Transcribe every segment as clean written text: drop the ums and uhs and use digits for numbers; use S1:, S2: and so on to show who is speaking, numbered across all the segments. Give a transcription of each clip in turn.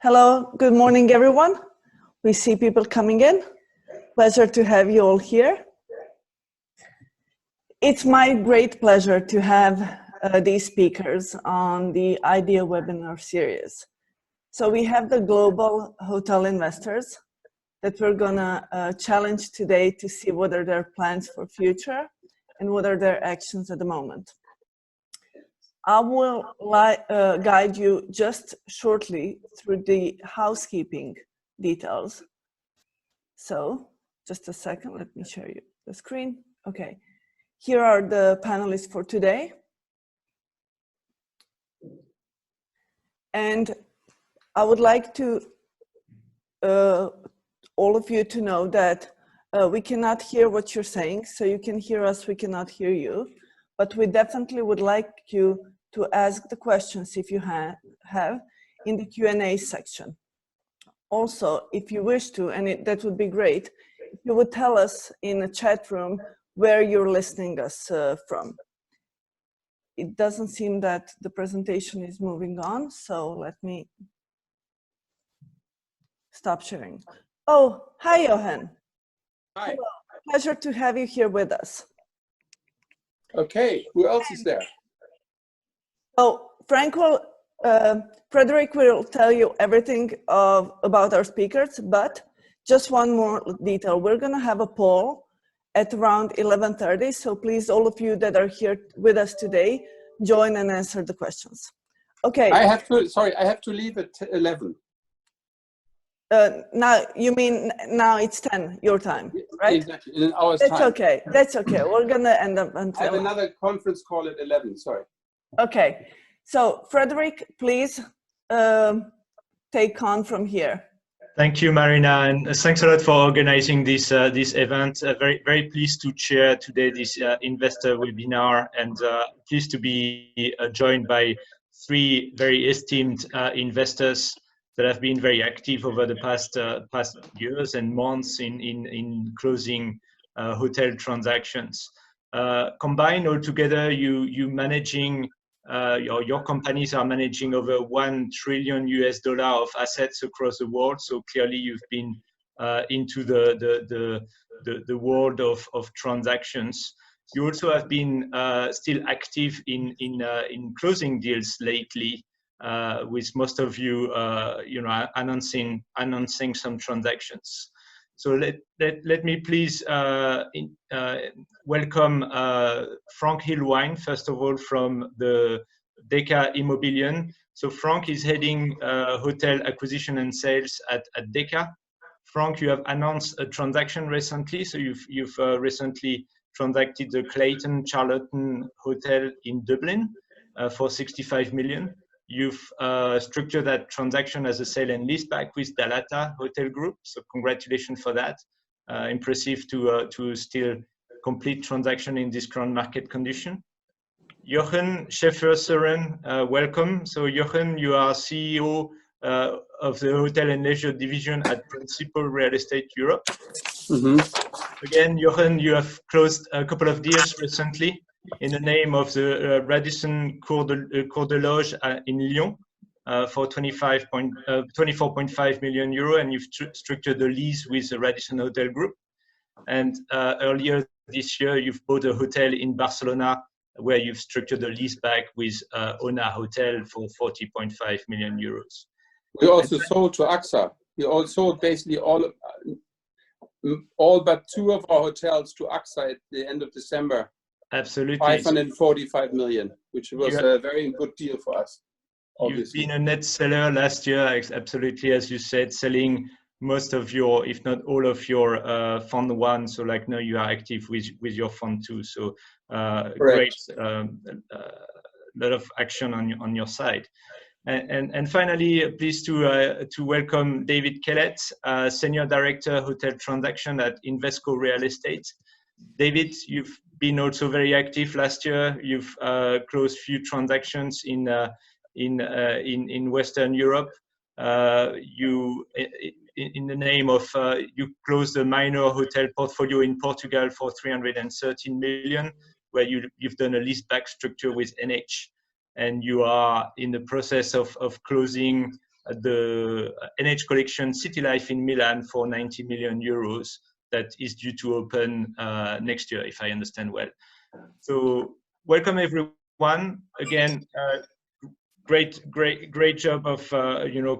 S1: Hello, good morning, everyone. We see people coming in. Pleasure to have you all here. It's my great pleasure to have these speakers on the IDEEA Webinar series. So we have the global hotel investors that we're gonna challenge today to see what are their plans for future and what are their actions at the moment. I will guide you just shortly through the housekeeping details. So just a second, let me show you the screen. Okay, here are the panelists for today. And I would like to all of you to know that we cannot hear what you're saying, so you can hear us, we cannot hear you. But we definitely would like you to ask the questions if you have in the Q&A section. Also, if you wish to, and that would be great, if you would tell us in the chat room where you're listening us from. It doesn't seem that the presentation is moving on, so let me stop sharing. Oh, hi, Jochen.
S2: Hi.
S1: Hello. Pleasure to have you here with us.
S2: Okay, who else is there?
S1: So Frederic will tell you everything about our speakers, but just one more detail. We're gonna have a poll at around 11:30, so please, all of you that are here with us today, join and answer the questions. Okay.
S2: I have to leave at 11.
S1: Now, you mean now it's 10, your time, right?
S2: Exactly, in an hour's time.
S1: That's okay, that's okay. We're gonna end up until...
S2: I have another conference call at 11, sorry.
S1: Okay, so Frederic, please take on from here.
S3: Thank you, Marina, and thanks a lot for organizing this this event. Very pleased to chair today this investor webinar, and pleased to be joined by three very esteemed investors that have been very active over the past years and months in closing hotel transactions. Combined all together, you managing. Your companies are managing over $1 trillion of assets across the world. So clearly, you've been into the world of transactions. You also have been still active in closing deals lately, with most of you, announcing some transactions. So let me please welcome Frank Hildwein, first of all, from the Deka Immobilien. So Frank is heading hotel acquisition and sales at Deka. Frank, you have announced a transaction recently. So you've recently transacted the Clayton Charlton Hotel in Dublin for 65 million. You've structured that transaction as a sale and leaseback with Dalata Hotel Group. So congratulations for that. Impressive to still complete transaction in this current market condition. Jochen, Schäfer-Suren, welcome. So Jochen, you are CEO of the Hotel and Leisure Division at Principal Real Estate Europe. Again, Jochen, you have closed a couple of deals recently in the name of the Radisson Cour de Loge in Lyon for 24.5 million euro, and you've structured a lease with the Radisson Hotel Group. And earlier this year, you've bought a hotel in Barcelona where you've structured a lease back with Ona Hotel for 40.5 million euros.
S2: We also sold to AXA. We also sold basically all but two of our hotels to AXA at the end of December.
S3: Absolutely.
S2: 545 million, which was a very good deal for us. Obviously.
S3: You've been a net seller last year, absolutely, as you said, selling most of your, if not all of your fund one. So like now you are active with your fund two. So great, lot of action on your side. And finally, pleased to welcome David Kellet, Senior Director Hotel Transaction at Invesco Real Estate. David, you've been also very active last year. You've closed few transactions in Western Europe. In the name of you closed a minor hotel portfolio in Portugal for 313 million, where you've done a leaseback structure with NH, and you are in the process of closing the NH Collection City Life in Milan for 90 million euros that is due to open next year, if I understand well. So welcome everyone. Again, great job of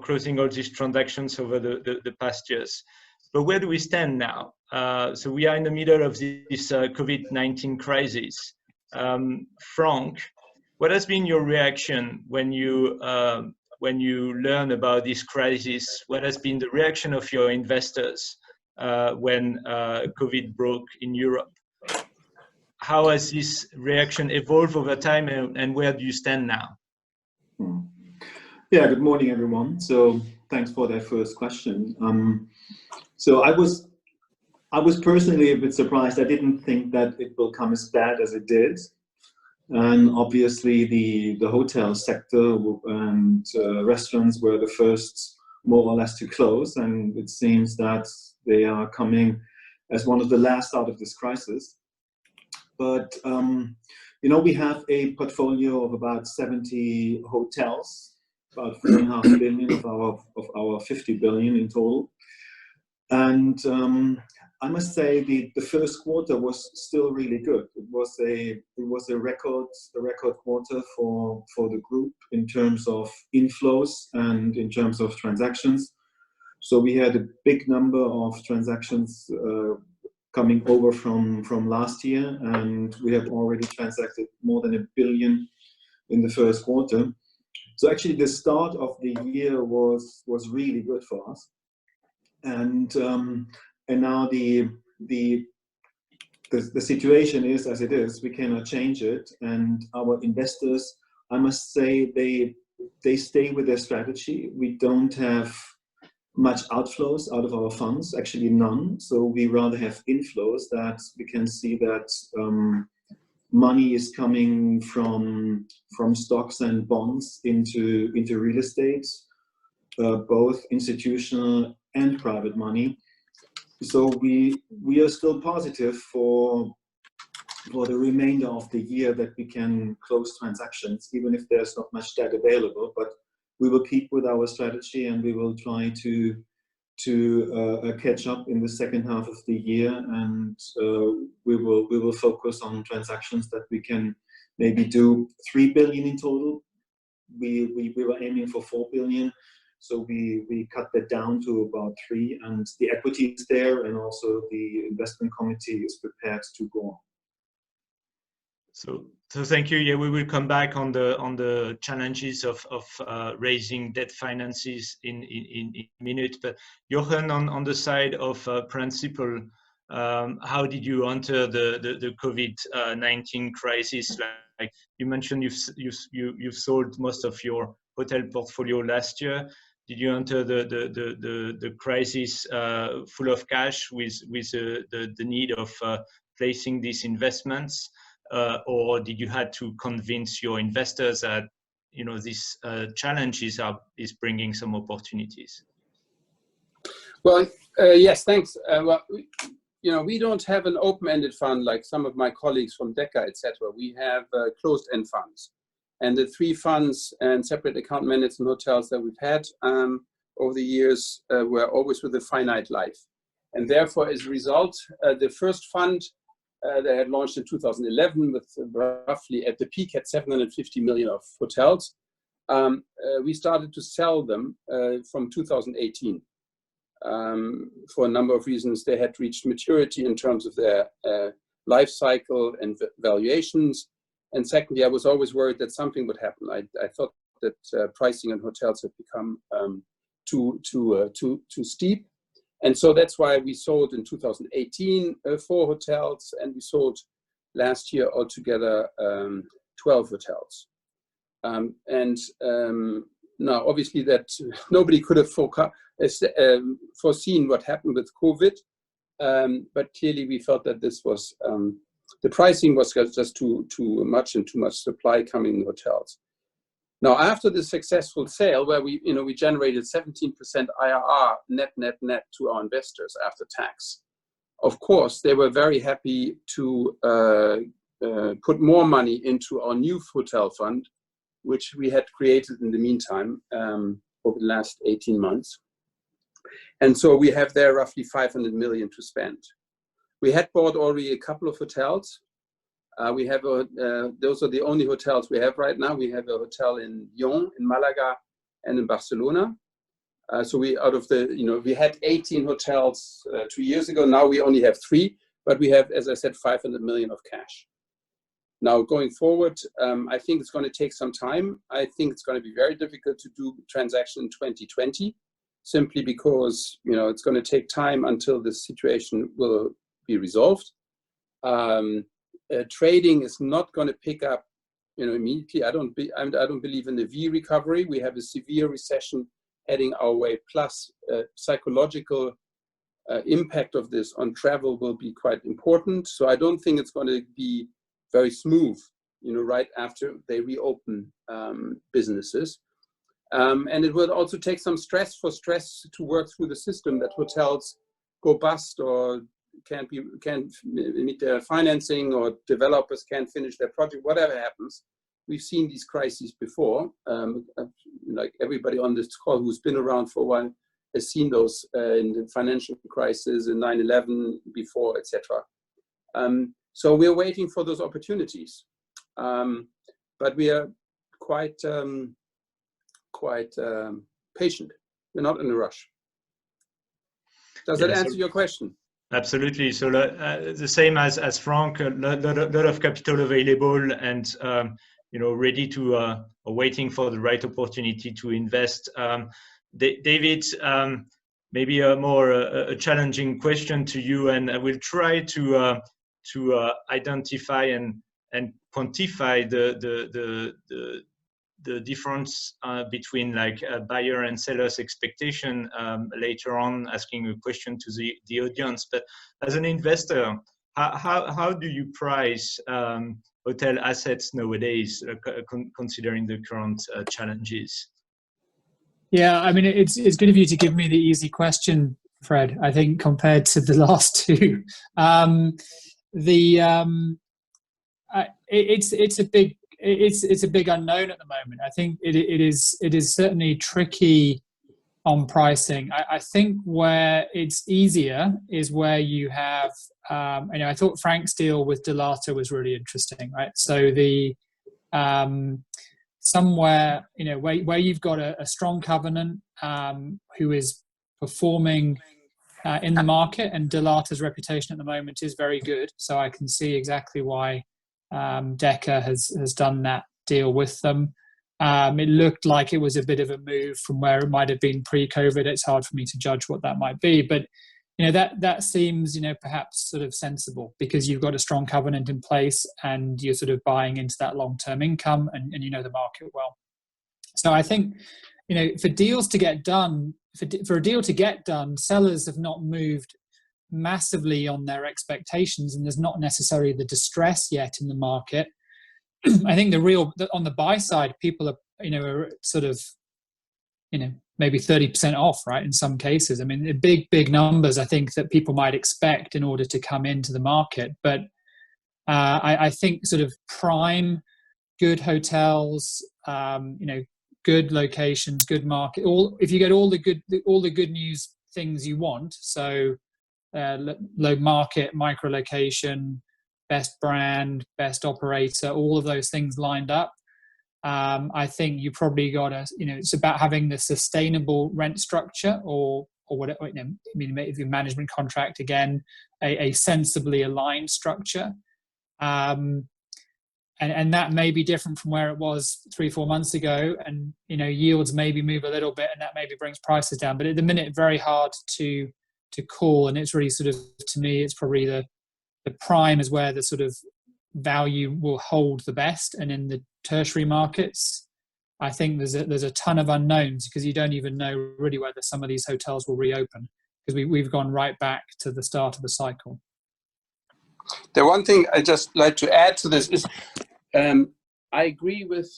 S3: closing all these transactions over the past years. But where do we stand now? So we are in the middle of this COVID-19 crisis. Frank, what has been your reaction when you learn about this crisis? What has been the reaction of your investors when COVID broke in Europe? How has this reaction evolved over time, and where do you stand now?
S4: Yeah, good morning, everyone. So thanks for that first question. So I was personally a bit surprised. I didn't think that it will come as bad as it did. And obviously the hotel sector and restaurants were the first more or less to close. And it seems that they are coming as one of the last out of this crisis. But, we have a portfolio of about 70 hotels, about 4.5 billion of our 50 billion in total. And I must say the first quarter was still really good. It was a record quarter for the group in terms of inflows and in terms of transactions. So we had a big number of transactions coming over from last year, and we have already transacted more than 1 billion in the first quarter. So actually the start of the year was really good for us. And now the situation is as it is. We cannot change it, and our investors, I must say, they stay with their strategy. We don't have much outflows out of our funds, actually none. So we rather have inflows that we can see that money is coming from stocks and bonds into real estate, both institutional and private money. So we are still positive for the remainder of the year that we can close transactions, even if there's not much debt available. But we will keep with our strategy, and we will try to catch up in the second half of the year, and we will focus on transactions that we can maybe do 3 billion in total. We were aiming for 4 billion. So we cut that down to about 3, and the equity is there, and also the investment committee is prepared to go on.
S3: So thank you. Yeah, we will come back on the challenges of raising debt finances in a minute. But Jochen, on the side of principle, how did you enter the COVID-19 crisis? Like you mentioned, you've sold most of your hotel portfolio last year. Did you enter the crisis full of cash with the need of placing these investments, or did you had to convince your investors that this challenge is bringing some opportunities?
S2: Well, yes, thanks. Well, we don't have an open-ended fund like some of my colleagues from Deka, etc. We have closed-end funds. And the 3 funds and separate account managers and hotels that we've had over the years were always with a finite life. And therefore, as a result, the first fund they had launched in 2011 with roughly at the peak at 750 million of hotels. We started to sell them from 2018 for a number of reasons. They had reached maturity in terms of their life cycle and valuations. And secondly, I was always worried that something would happen. I thought that pricing in hotels had become too steep. And so that's why we sold in 2018 4 hotels, and we sold last year altogether 12 hotels. Now, obviously, that nobody could have foreseen what happened with COVID, but clearly we felt that this was the pricing was just too much and too much supply coming in hotels. Now, after the successful sale, where we generated 17% IRR net to our investors after tax, of course, they were very happy to put more money into our new hotel fund, which we had created in the meantime over the last 18 months. And so we have there roughly 500 million to spend. We had bought already a couple of hotels. We have those are the only hotels we have right now. We have a hotel in Lyon, in Malaga, and in Barcelona. So we, out of the, we had 18 hotels 2 years ago. Now we only have 3, but we have, as I said, 500 million of cash. Now going forward, I think it's going to take some time. I think it's going to be very difficult to do transaction in 2020, simply because, it's going to take time until this situation will be resolved. Trading is not going to pick up, immediately. I don't believe in the V recovery. We have a severe recession heading our way. Plus, psychological impact of this on travel will be quite important. So I don't think it's going to be very smooth, right after they reopen businesses. And it will also take some stress to work through the system, that hotels go bust or can't meet their financing, or developers can't finish their project, whatever happens. We've seen these crises before. Like everybody on this call who's been around for a while has seen those in the financial crisis, in 9/11, before, etc. So we're waiting for those opportunities, but we are quite patient. We're not in a rush. Does that answer your question?
S3: Absolutely. So the same as Frank, a lot of capital available, and ready to waiting for the right opportunity to invest. David, maybe a challenging question to you, and I will try to identify and quantify the difference between like a buyer and seller's expectation later on, asking a question to the audience. But as an investor, how do you price hotel assets nowadays, considering the current challenges?
S5: Yeah, I mean, it's good of you to give me the easy question, Fred, I think, compared to the last two. It's a big unknown at the moment. I think it is certainly tricky on pricing. I think where it's easier is where you have, I thought Frank's deal with Delata was really interesting, right? So the somewhere, where you've got a strong covenant who is performing in the market, and Delata's reputation at the moment is very good. So I can see exactly why Deka has done that deal with them. It looked like it was a bit of a move from where it might have been pre-COVID. It's hard for me to judge what that might be, but that seems perhaps sort of sensible, because you've got a strong covenant in place and you're sort of buying into that long-term income, and you know the market well. So I think for deals to get done, for a deal to get done, sellers have not moved massively on their expectations, and there's not necessarily the distress yet in the market. I think on the buy side, people are sort of maybe 30% off, right, in some cases. I mean, big numbers I think that people might expect in order to come into the market. But I think sort of prime, good hotels, good locations, good market, if you get all the good news things you want, so low market, micro location, best brand, best operator, all of those things lined up, I think you probably got to, it's about having the sustainable rent structure, or whatever, if your management contract, again, a sensibly aligned structure. And that may be different from where it was 3-4 months ago, and yields maybe move a little bit, and that maybe brings prices down. But at the minute, very hard to call, and it's really sort of, to me, it's probably the prime is where the sort of value will hold the best, and in the tertiary markets, I think there's a ton of unknowns, because you don't even know really whether some of these hotels will reopen, because we've gone right back to the start of the cycle.
S2: The one thing I just like to add to this is, I agree with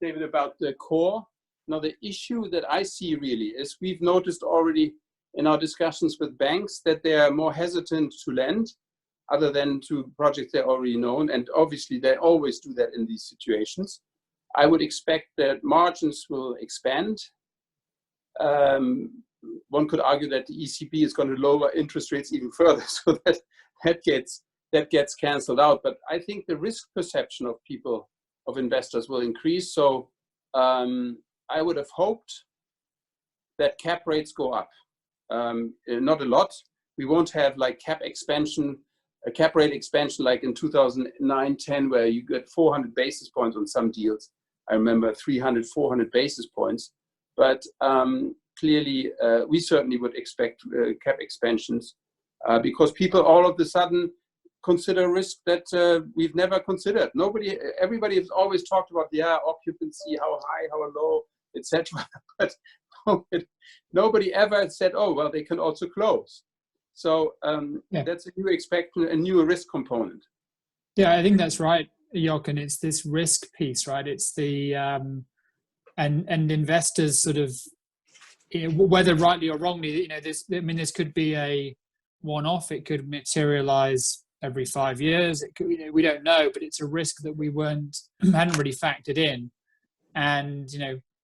S2: David about the core. Now, the issue that I see really is, we've noticed already in our discussions with banks that they are more hesitant to lend, other than to projects they already known. And obviously they always do that in these situations. I would expect that margins will expand, one could argue that the ECB is going to lower interest rates even further, so that gets cancelled out. But I think the risk perception of people, of investors, will increase. So I would have hoped that cap rates go up. Not a lot. We won't have like cap rate expansion like in 2009-10, where you get 400 basis points on some deals. I remember 300, 400 basis points. But clearly, we certainly would expect cap expansions because people all of a sudden consider risk that we've never considered. Everybody has always talked about occupancy, how high, how low, etc. But nobody ever said, oh, well, they can also close. So that's a new risk component.
S5: Yeah, I think that's right, Jochen. It's this risk piece, right? It's the and investors sort of, whether rightly or wrongly, this could be a one-off. It could materialize every 5 years. It could, we don't know, but it's a risk that we hadn't really factored in. And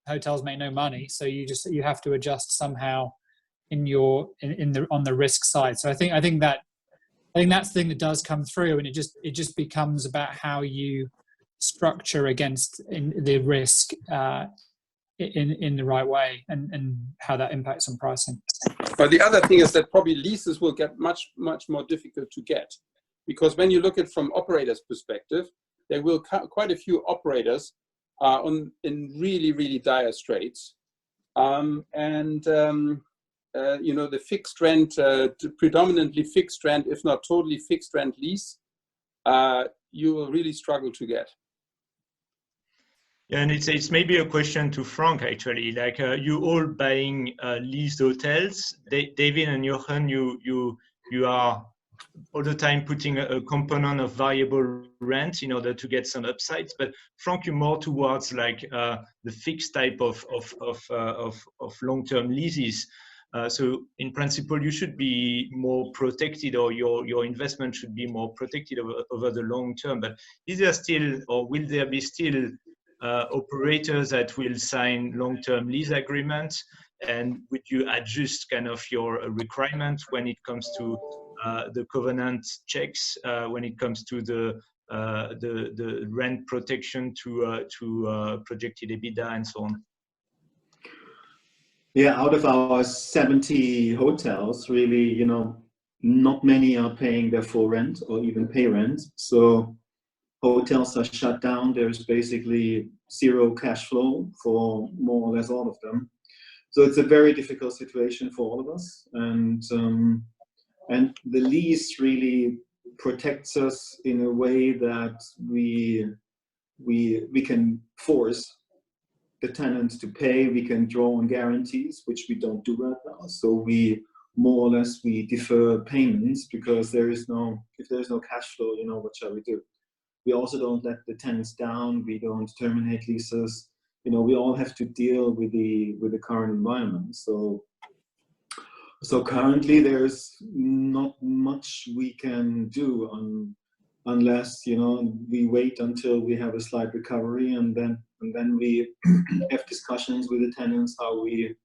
S5: hotels make no money, so you have to adjust somehow on the risk side. So I think that's the thing that does come through, and it just becomes about how you structure against the risk in the right way, and how that impacts on pricing.
S2: But the other thing is that probably leases will get much more difficult to get, because when you look at it from operators' perspective, there will quite a few operators are in really, really dire straits, the fixed rent, predominantly fixed rent, if not totally fixed rent lease, you will really struggle to get.
S3: Yeah, and it's maybe a question to Frank, actually. Like you all buying leased hotels. David and Jochen, you are all the time putting a component of variable rent in order to get some upsides. But Frank, you're more towards like the fixed type of long-term leases. So in principle, you should be more protected, or your investment should be more protected over the long term. But is there still, or will there be still operators that will sign long-term lease agreements? And would you adjust kind of your requirements when it comes to the covenant checks, when it comes to the rent protection to projected EBITDA and so on?
S4: Yeah, out of our 70 hotels, really, not many are paying their full rent or even pay rent. So hotels are shut down. There's basically zero cash flow for more or less all of them. So it's a very difficult situation for all of us. And the lease really protects us in a way that we can force the tenants to pay. We can draw on guarantees, which we don't do right now. So we more or less defer payments, because if there's no cash flow, what shall we do? We also don't let the tenants down. We don't terminate leases. We all have to deal with the current environment. So currently there's not much we can do unless we wait until we have a slight recovery, and then we have discussions with the tenants how we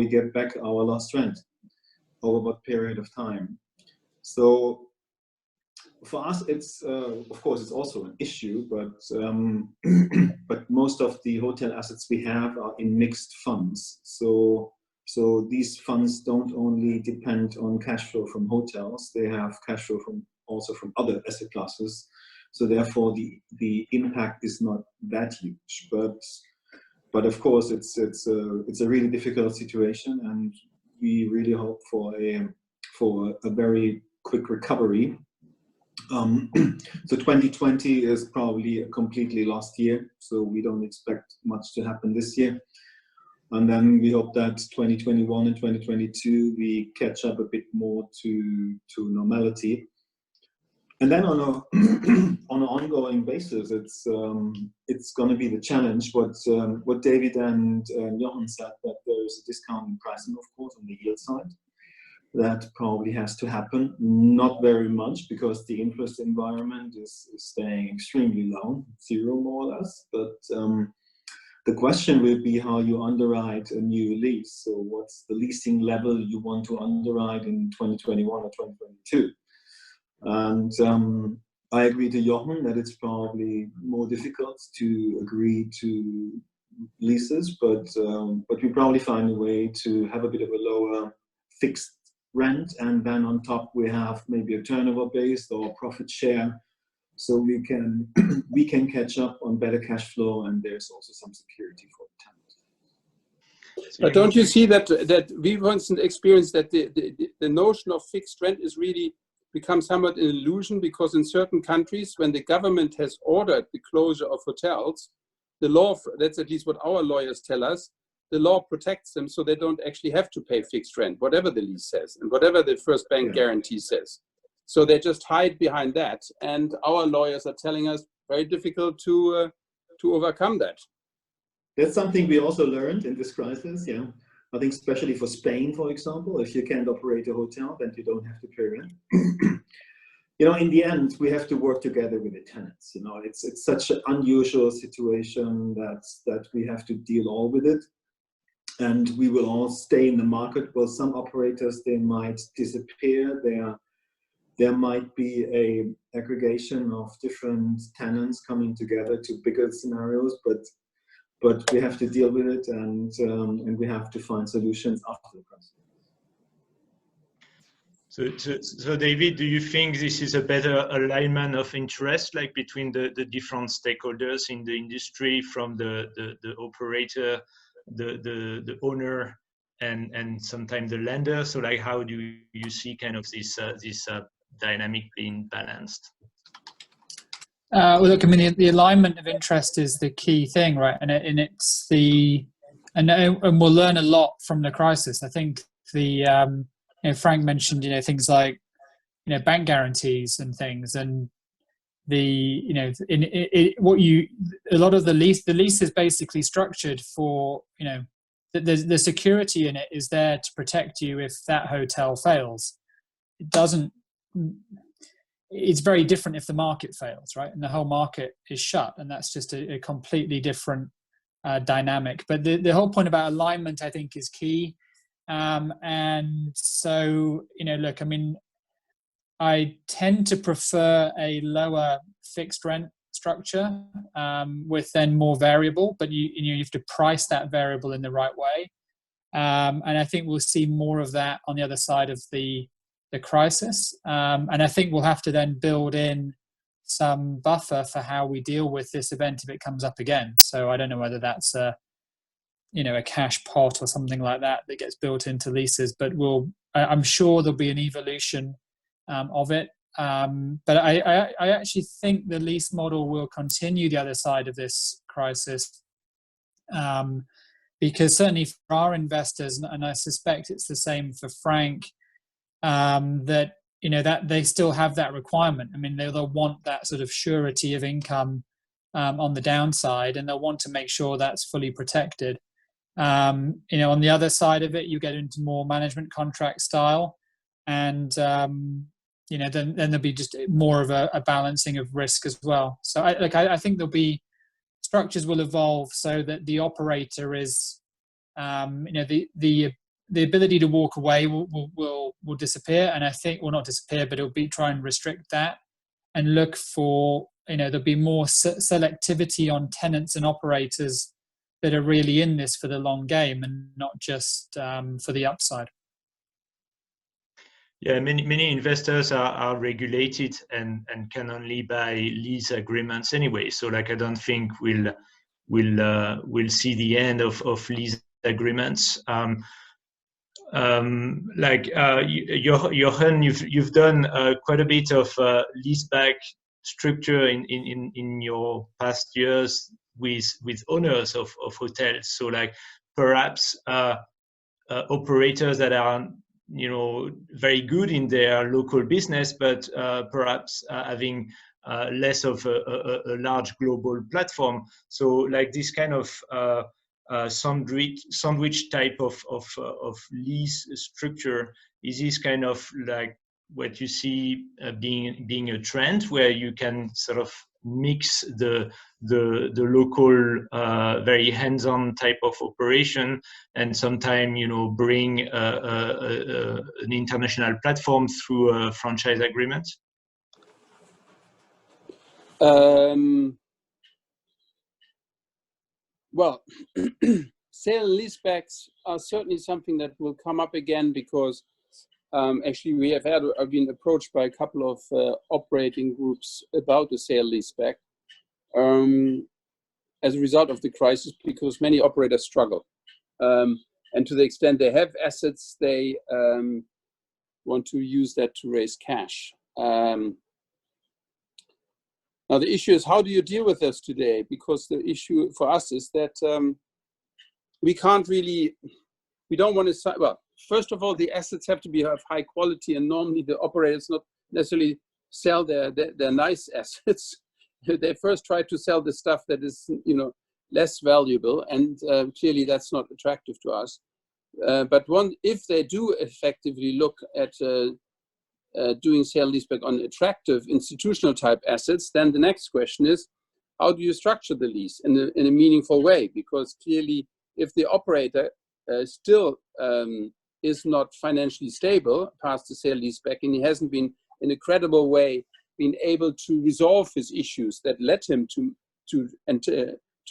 S4: get back our lost rent over what period of time. So for us, it's of course it's also an issue, but most of the hotel assets we have are in mixed funds. So these funds don't only depend on cash flow from hotels; they have cash flow also from other asset classes. So therefore, the impact is not that huge. But of course, it's a really difficult situation, and we really hope for a very quick recovery. So 2020 is probably a completely lost year. So we don't expect much to happen this year. And then we hope that 2021 and 2022 we catch up a bit more to normality. And then on an ongoing basis, it's going to be the challenge. What David and Jochen said, that there is a discount in pricing, of course, on the yield side. That probably has to happen. Not very much, because the interest environment is staying extremely low, zero more or less. The question will be how you underwrite a new lease. So what's the leasing level you want to underwrite in 2021 or 2022? And I agree to Jochen that it's probably more difficult to agree to leases, but we probably find a way to have a bit of a lower fixed rent, and then on top we have maybe a turnover based or profit share, so we can we can catch up on better cash flow, and there's also some security for the tenant.
S2: But don't you see that we once experienced that the notion of fixed rent is really become somewhat an illusion, because in certain countries, when the government has ordered the closure of hotels, the law, that's at least what our lawyers tell us, the law protects them so they don't actually have to pay fixed rent, whatever the lease says and whatever the first bank guarantee says. So they just hide behind that. And our lawyers are telling us very difficult to overcome that.
S4: That's something we also learned in this crisis, yeah. I think especially for Spain, for example, if you can't operate a hotel, then you don't have to pay rent. You know, in the end, we have to work together with the tenants. You know, it's such an unusual situation that we have to deal all with it. And we will all stay in the market. Well, some operators, they might disappear. There might be a aggregation of different tenants coming together to bigger scenarios, but we have to deal with it, and we have to find solutions after the crisis.
S3: So David, do you think this is a better alignment of interest, like between the different stakeholders in the industry, from the operator, the owner, and sometimes the lender? So like, how do you see kind of this dynamic being balanced?
S5: Well, look, I mean, the alignment of interest is the key thing, right? And it's and we'll learn a lot from the crisis. I think Frank mentioned, things like, bank guarantees and things, and a lot of the lease is basically structured for, the security in it is there to protect you if that hotel fails. It's very different if the market fails, right? And the whole market is shut, and that's just a completely different dynamic. But the whole point about alignment, I think, is key. And so, look, I mean, I tend to prefer a lower fixed rent structure with then more variable, but you have to price that variable in the right way. And I think we'll see more of that on the other side of the crisis, and I think we'll have to then build in some buffer for how we deal with this event if it comes up again. So I don't know whether that's a cash pot or something like that gets built into leases, but I'm sure there'll be an evolution of it. But I actually think the lease model will continue the other side of this crisis, because certainly for our investors, and I suspect it's the same for Frank, that they still have that requirement. I mean, they'll want that sort of surety of income on the downside, and they'll want to make sure that's fully protected. On the other side of it, you get into more management contract style, and then there'll be just more of a balancing of risk as well. So I think there'll be structures will evolve so that the operator is, the ability to walk away will disappear, and I think will not disappear, but it'll be try and restrict that, and look for, there'll be more selectivity on tenants and operators that are really in this for the long game and not just for the upside.
S3: Yeah, many investors are regulated and can only buy lease agreements anyway. So like, I don't think we'll see the end of lease agreements. Jochen, you've done quite a bit of leaseback structure in your past years with owners of hotels. So like, perhaps operators that are very good in their local business, but perhaps having less of a large global platform. So like this kind of sandwich type of lease structure, is this kind of like what you see being a trend, where you can sort of mix the local very hands-on type of operation, and sometimes bring an international platform through a franchise agreement?
S2: Well, sale and leasebacks are certainly something that will come up again, because actually we have been approached by a couple of operating groups about the sale leaseback as a result of the crisis, because many operators struggle. And to the extent they have assets, they want to use that to raise cash. Now the issue is, how do you deal with this today? Because the issue for us is that we don't want to, well, first of all, the assets have to be of high quality, and normally the operators not necessarily sell their nice assets. They first try to sell the stuff that is, less valuable, and clearly that's not attractive to us. But if they do effectively look at doing sale leaseback on attractive institutional type assets, then the next question is, how do you structure the lease in a meaningful way? Because clearly, if the operator still is not financially stable past the sale leaseback, and he hasn't been in a credible way been able to resolve his issues that led him to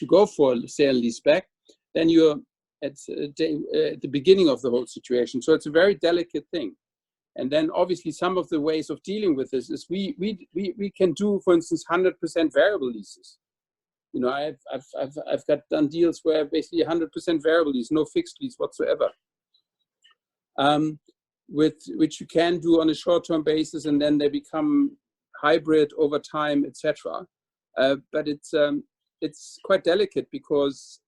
S2: go for a sale leaseback, then you're at the beginning of the whole situation. So it's a very delicate thing. And then obviously some of the ways of dealing with this is we can do, for instance, 100% variable leases. I've got done deals where basically 100% variable lease, no fixed lease whatsoever, which you can do on a short-term basis, and then they become hybrid over time, etc. But it's quite delicate, because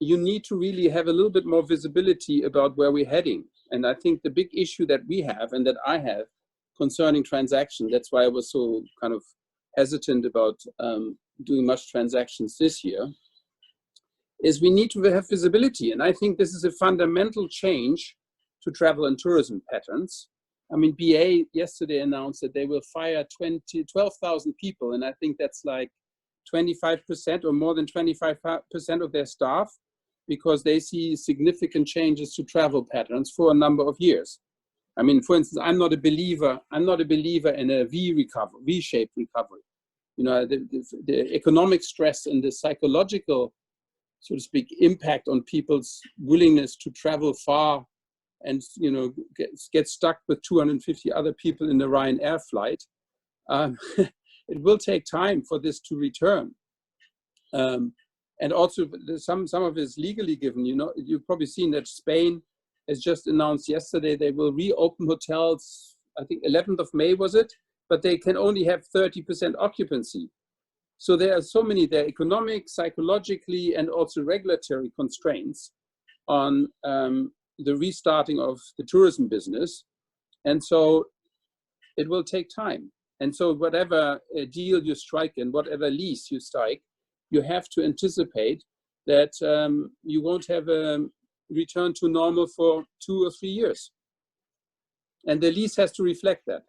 S2: you need to really have a little bit more visibility about where we're heading. And I think the big issue that we have, and that I have, concerning transactions, that's why I was so kind of hesitant about doing much transactions this year, is we need to have visibility. And I think this is a fundamental change to travel and tourism patterns. I mean, BA yesterday announced that they will fire 12,000 people, and I think that's like 25% or more than 25% of their staff, because they see significant changes to travel patterns for a number of years. I mean, for instance, I'm not a believer in a V-shaped recovery. The economic stress and the psychological, so to speak, impact on people's willingness to travel far and get stuck with 250 other people in the Ryanair flight. It will take time for this to return. And also some of it is legally given. You've probably seen that Spain has just announced yesterday they will reopen hotels, I think 11th of May was it, but they can only have 30% occupancy. So there are so many, there are economic, psychologically, and also regulatory constraints on the restarting of the tourism business. And so it will take time. And so whatever deal you strike and whatever lease you strike, you have to anticipate that you won't have a return to normal for 2 or 3 years. And the lease has to reflect that.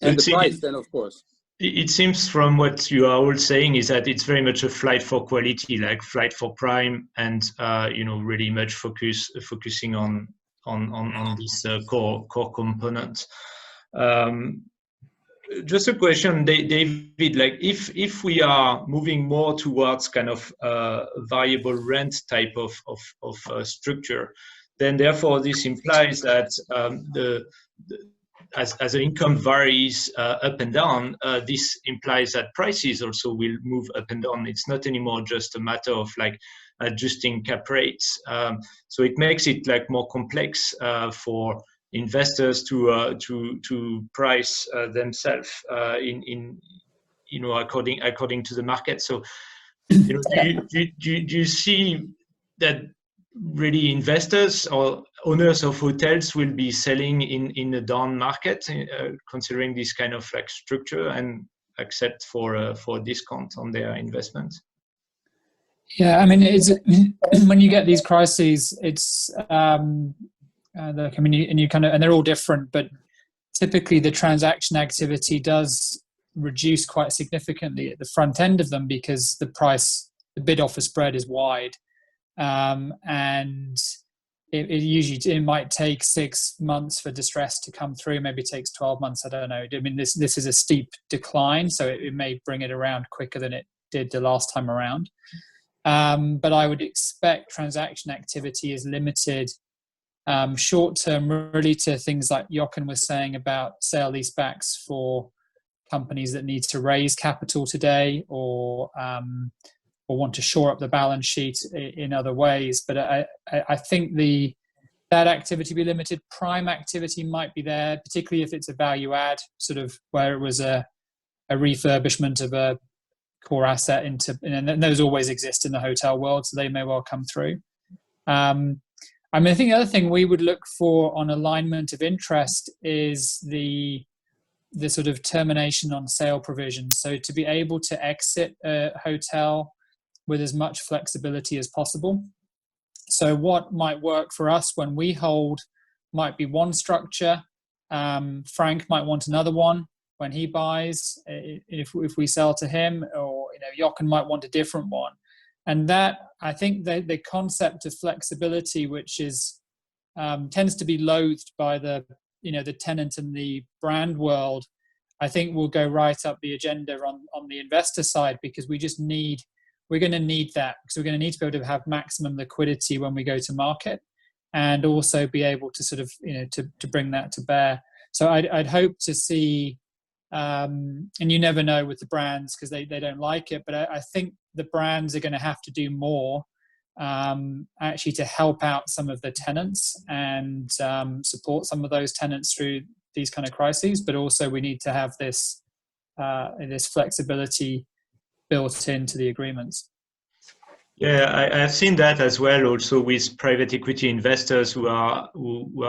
S2: And the price then, of course.
S3: It seems from what you are all saying is that it's very much a flight for quality, like flight for prime, and really much focusing on this core component. Just a question, David, like if we are moving more towards kind of variable rent type of structure, then therefore this implies that as the income varies up and down, this implies that prices also will move up and down. It's not anymore just a matter of like adjusting cap rates. So it makes it like more complex for investors to price themselves in according to the market. So do you see that really investors or owners of hotels will be selling in a down market, considering this kind of like structure, and accept for discount on their investment?
S5: Yeah, I mean, when you get these crises, it's and they're all different, but typically the transaction activity does reduced quite significantly at the front end of them because the bid offer spread is wide, and it might take 6 months for distress to come through. Maybe it takes 12 months. I don't know. I mean, this is a steep decline, so it may bring it around quicker than it did the last time around. But I would expect transaction activity is limited short term, really, to things like Jochen was saying about sale leasebacks for companies that need to raise capital today, or want to shore up the balance sheet in other ways. But I think that activity be limited. Prime activity might be there, particularly if it's a value add, sort of where it was a refurbishment of a core asset and those always exist in the hotel world, so they may well come through. I mean, I think the other thing we would look for on alignment of interest is the sort of termination on sale provisions. So to be able to exit a hotel with as much flexibility as possible. So what might work for us when we hold might be one structure. Frank might want another one when he buys, if we sell to him, or Jochen might want a different one. And that, I think the concept of flexibility, which is tends to be loathed by the tenant and the brand world, I think will go right up the agenda on the investor side, because we're going to need that, because we're going to need to be able to have maximum liquidity when we go to market, and also be able to sort of to bring that to bear. So I'd hope to see, and you never know with the brands because they don't like it, but I think the brands are going to have to do more actually to help out some of the tenants and support some of those tenants through these kind of crises. But also we need to have this flexibility built into the agreements.
S3: Yeah, I've seen that as well. Also with private equity investors who are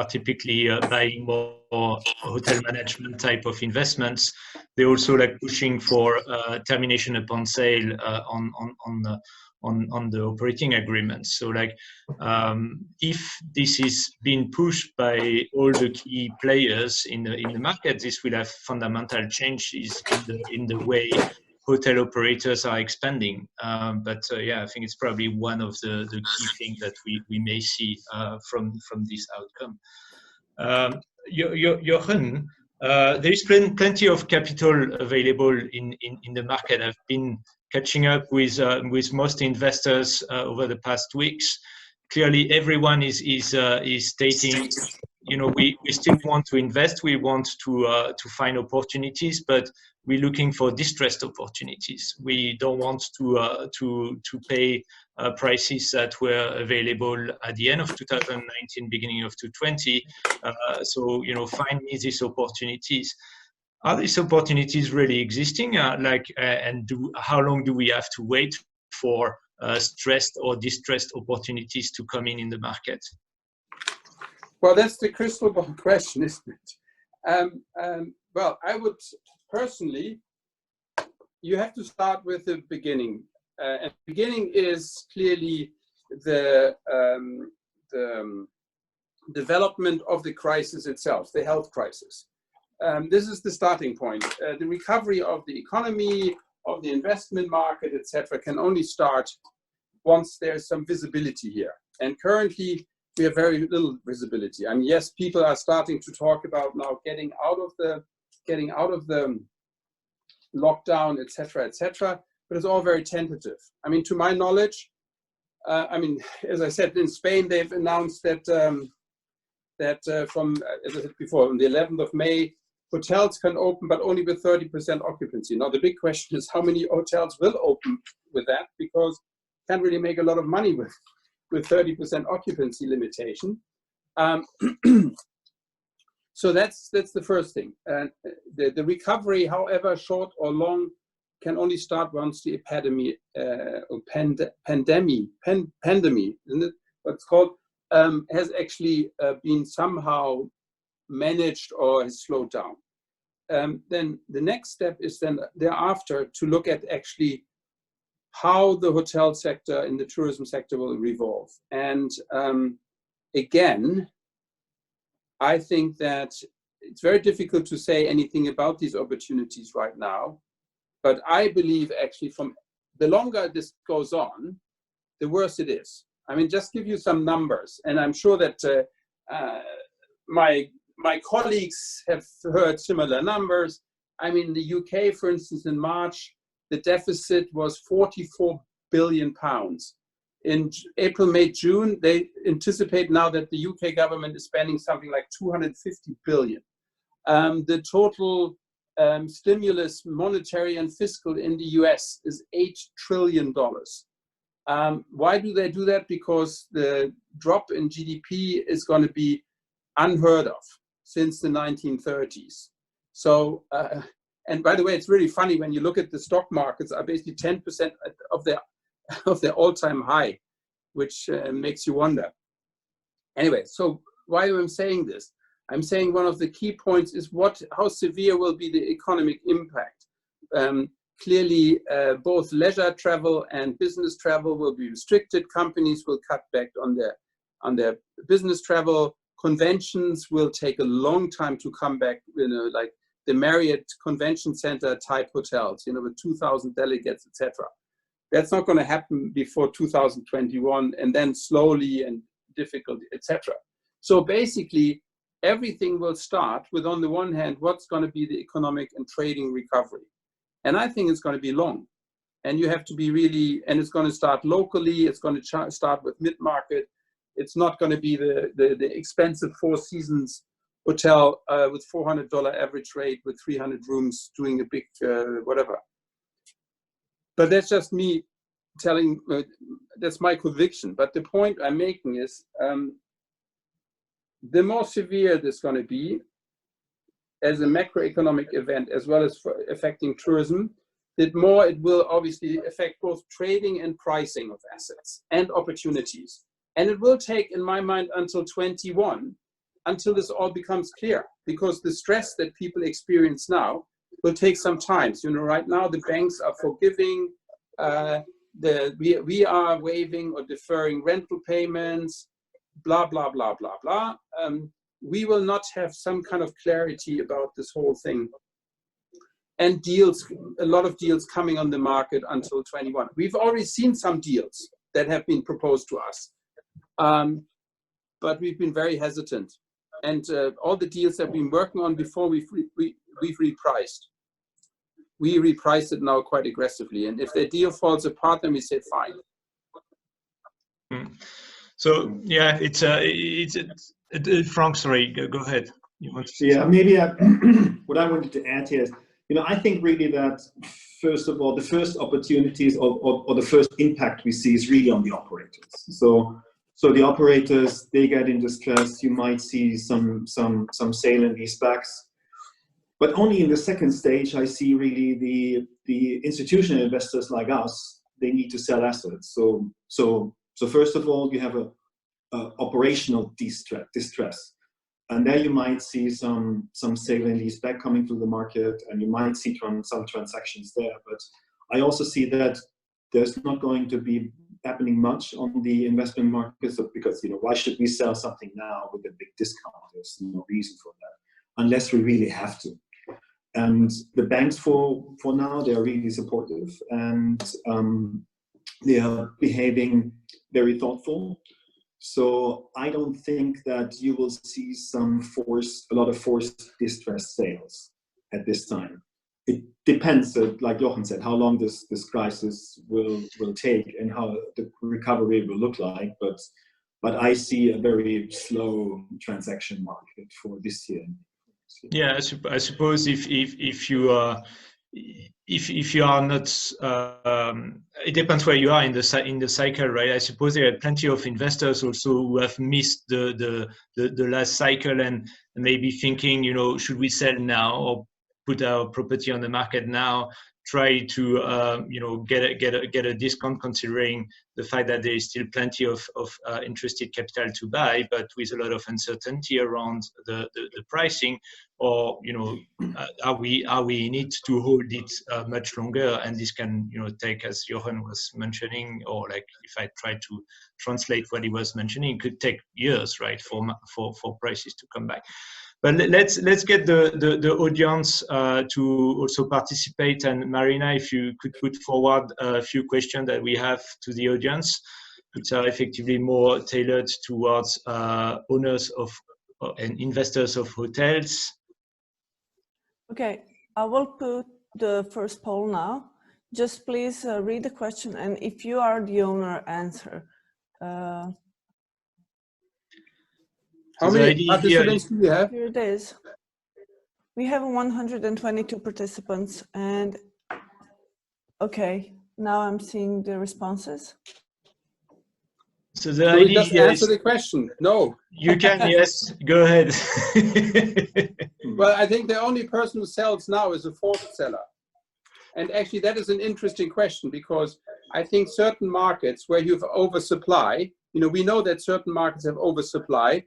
S3: typically buying more hotel management type of investments. They also like pushing for termination upon sale on the operating agreements. So like if this is being pushed by all the key players in the market, this will have fundamental changes in the way hotel operators are expanding. But yeah, I think it's probably one of the key things that we may see from this outcome. Jochen, there is plenty of capital available in the market. I've been catching up with most investors over the past weeks. Clearly, everyone is stating, we still want to invest. We want to find opportunities, but we're looking for distressed opportunities. We don't want to pay prices that were available at the end of 2019, beginning of 2020. So find me these opportunities. Are these opportunities really existing? How long do we have to wait for stressed or distressed opportunities to come in the market?
S2: Well, that's the crystal ball question, isn't it? Well, I would personally, you have to start with the beginning. And the beginning is clearly the development of the crisis itself, the health crisis. This is the starting point. The recovery of the economy, of the investment market, etc., can only start once there's some visibility here. And currently, we have very little visibility. I mean, yes, people are starting to talk about now getting out of the lockdown, etc., but it's all very tentative. I mean, to my knowledge, as I said, in Spain, they've announced that from, as I said before, on the 11th of May, hotels can open, but only with 30% occupancy. Now, the big question is how many hotels will open with that, because you can't really make a lot of money with 30% occupancy limitation. So that's the first thing. The recovery, however short or long, can only start once the epidemic, pandemic, isn't it? What's called, has actually been somehow managed or has slowed down. Then the next step is then thereafter to look at actually how the hotel sector and the tourism sector will evolve. And again, I think that it's very difficult to say anything about these opportunities right now. But I believe actually from the longer this goes on, the worse it is. I mean, just give you some numbers, and I'm sure that my colleagues have heard similar numbers. I mean, the UK, for instance, in March, the deficit was 44 billion pounds. In April, May, June, they anticipate now that the UK government is spending something like 250 billion. The total stimulus, monetary and fiscal in the US is $8 trillion. Why do they do that? Because the drop in GDP is going to be unheard of since the 1930s. So, and by the way, it's really funny when you look at the stock markets are basically 10% of their all-time high, which makes you wonder. Anyway, so why am I saying this? I'm saying one of the key points is how severe will be the economic impact. Clearly, both leisure travel and business travel will be restricted. Companies will cut back on their business travel. Conventions will take a long time to come back, like the Marriott Convention Center type hotels, with 2,000 delegates, etc. That's not going to happen before 2021, and then slowly and difficulty, etc. So basically, everything will start with, on the one hand, what's going to be the economic and trading recovery. And I think it's going to be long. And you have to be really, and it's going to start locally, it's going to start with mid-market. It's not going to be the expensive Four Seasons hotel with $400 average rate with 300 rooms doing a big whatever. But that's just me telling, that's my conviction. But the point I'm making is, the more severe this is going to be as a macroeconomic event, as well as for affecting tourism, the more it will obviously affect both trading and pricing of assets and opportunities. And it will take, in my mind, until 21, until this all becomes clear, because the stress that people experience now will take some time. So, right now the banks are forgiving, we are waiving or deferring rental payments, blah, blah, blah, blah, blah. We will not have some kind of clarity about this whole thing. And deals, a lot of deals coming on the market until 21. We've already seen some deals that have been proposed to us, but we've been very hesitant. And all the deals that we've been working on before, we've repriced. We repriced it now quite aggressively. And if the deal falls apart, then we say fine.
S3: So yeah, it's Frank. Sorry, go ahead. You want to say
S4: something? Maybe what I wanted to add here is, I think really that first of all, the first opportunities or the first impact we see is really on the operators. So the operators, they get in distress. You might see some sale and leasebacks, but only in the second stage I see really the institutional investors like us. They need to sell assets. So first of all, you have a operational distress. And there you might see some sale and lease back coming to the market, and you might see some transactions there. But I also see that there's not going to be happening much on the investment markets, because why should we sell something now with a big discount? There's no reason for that, unless we really have to. And the banks for now, they are really supportive, and they are behaving very thoughtful. So I don't think that you will see a lot of forced distress sales at this time. It depends, like Jochen said, how long this crisis will take and how the recovery will look like. But I see a very slow transaction market for this year.
S3: Yeah, I suppose if you are not, it depends where you are in the cycle, right? I suppose there are plenty of investors also who have missed the last cycle and maybe thinking, should we sell now or put our property on the market now? Try to get a discount, considering the fact that there is still plenty of interested capital to buy, but with a lot of uncertainty around the pricing. Or are we in it to hold it much longer? And this can take, as Jochen was mentioning, or like if I try to translate what he was mentioning, it could take years, right, for prices to come back. But let's get the audience to also participate. And Marina, if you could put forward a few questions that we have to the audience, which are effectively more tailored towards owners of and investors of hotels.
S1: Okay, I will put the first poll now. Just please read the question, and if you are the owner, answer.
S2: How many participants do we have?
S1: Here it is. We have 122 participants, and okay, now I'm seeing the responses.
S3: So the idea
S2: just answer the question. No.
S3: You can, yes, go ahead.
S2: Well, I think the only person who sells now is a forced seller. And actually that is an interesting question, because I think certain markets where you have oversupply, you know, we know that certain markets have oversupply.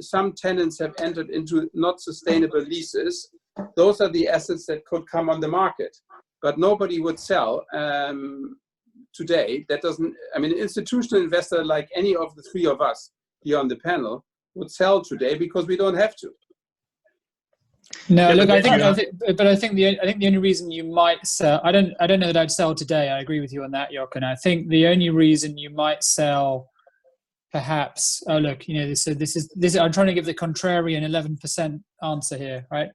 S2: Some tenants have entered into not sustainable leases. Those are the assets that could come on the market, but nobody would sell today. That doesn't, I mean, an institutional investor like any of the three of us here on the panel would sell today because we don't have to.
S5: No,
S3: Yeah,
S5: look, I think the only reason you might sell, I don't know that I'd sell today. I agree with you on that, Jochen. I think the only reason you might sell, perhaps, oh look, you know, this is. I'm trying to give the contrarian 11% answer here, right?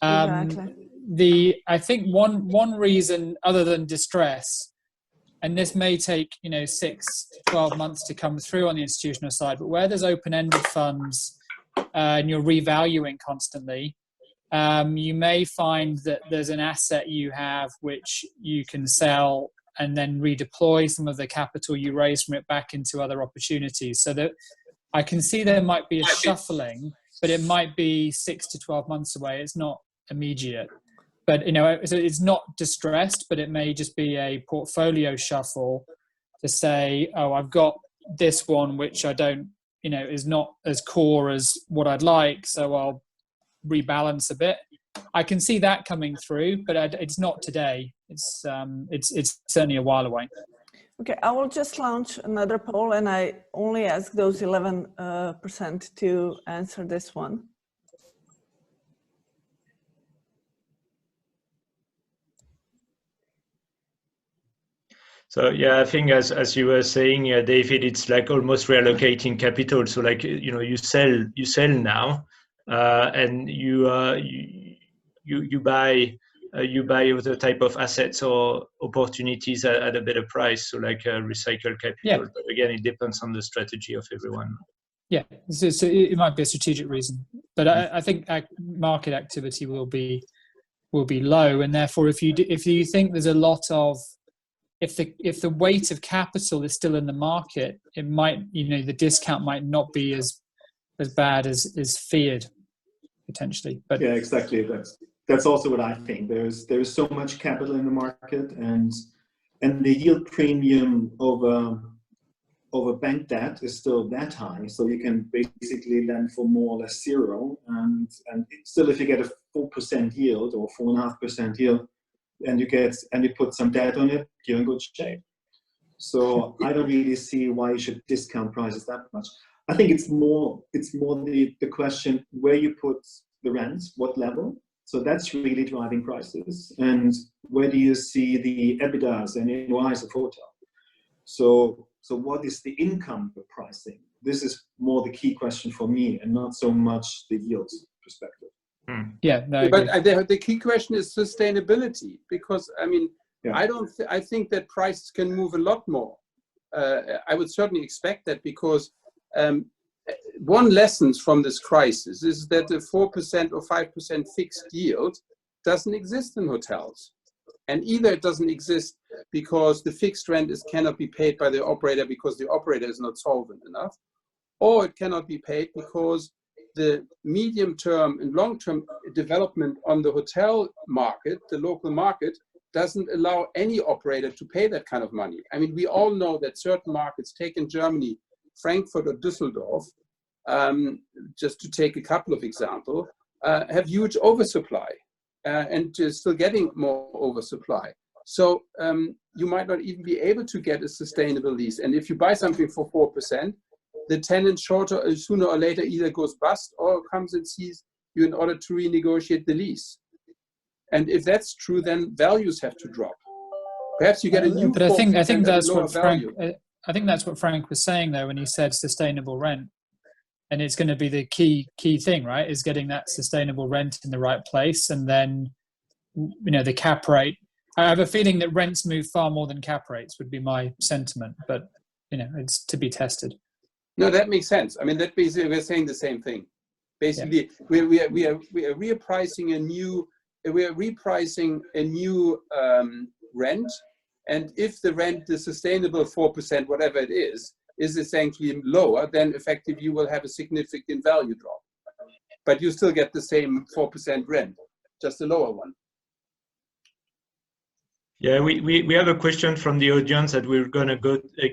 S1: Exactly.
S5: I think one reason other than distress, and this may take, you know, 6 to 12 months to come through on the institutional side, but where there's open-ended funds and you're revaluing constantly, you may find that there's an asset you have which you can sell and then redeploy some of the capital you raise from it back into other opportunities. So that I can see there might be a shuffling, but it might be 6 to 12 months away. It's not immediate. But, you know, so it's not distressed, but it may just be a portfolio shuffle to say, oh, I've got this one, which I don't, you know, is not as core as what I'd like. So I'll rebalance a bit. I can see that coming through, but it's not today. It's certainly a while away.
S1: Okay, I will just launch another poll, and I only ask those 11% to answer this one.
S3: So yeah, I think as you were saying, David, it's like almost reallocating capital. So like, you know, you sell now, and you buy other type of assets or opportunities at a better price. So like recycle capital.
S5: Yeah.
S3: But again, it depends on the strategy of everyone. Yeah,
S5: so it might be a strategic reason, but I think market activity will be low, and therefore if you think there's a lot of, if the weight of capital is still in the market, it might, you know, the discount might not be as bad as feared potentially. But
S4: yeah, exactly. That's also what I think. There's so much capital in the market, and the yield premium over bank debt is still that high. So you can basically lend for more or less zero, and still if you get a 4% yield or 4.5% yield, and you put some debt on it, you're in good shape. So I don't really see why you should discount prices that much. I think it's more the question where you put the rents, what level. So that's really driving prices. And where do you see the EBITDAs and NOIs of hotel? So what is the income for pricing? This is more the key question for me, and not so much the yield perspective.
S5: Yeah, no,
S2: but the key question is sustainability, because I mean, yeah. I think that prices can move a lot more. I would certainly expect that, because one lesson from this crisis is that the 4% or 5% fixed yield doesn't exist in hotels. And either it doesn't exist because the fixed rent cannot be paid by the operator because the operator is not solvent enough, or it cannot be paid because the medium-term and long-term development on the hotel market, the local market, doesn't allow any operator to pay that kind of money. I mean, we all know that certain markets, take in Germany, Frankfurt or Düsseldorf, just to take a couple of examples, have huge oversupply and still getting more oversupply. So you might not even be able to get a sustainable lease. And if you buy something for 4%, the tenant sooner or later either goes bust or comes and sees you in order to renegotiate the lease. And if that's true, then values have to drop. Perhaps you get a new.
S5: But I think that's what
S2: value.
S5: I think that's what Frank was saying though when he said sustainable rent, and it's going to be the key thing, right? Is getting that sustainable rent in the right place, and then the cap rate. I have a feeling that rents move far more than cap rates would be my sentiment, but it's to be tested.
S2: No, that makes sense. I mean, that basically we're saying the same thing. Basically, we are repricing a new rent, and if the rent is sustainable 4%, whatever it is essentially lower, then effectively you will have a significant value drop. But you still get the same 4% rent, just a lower one.
S3: Yeah, we have a question from the audience that we're going to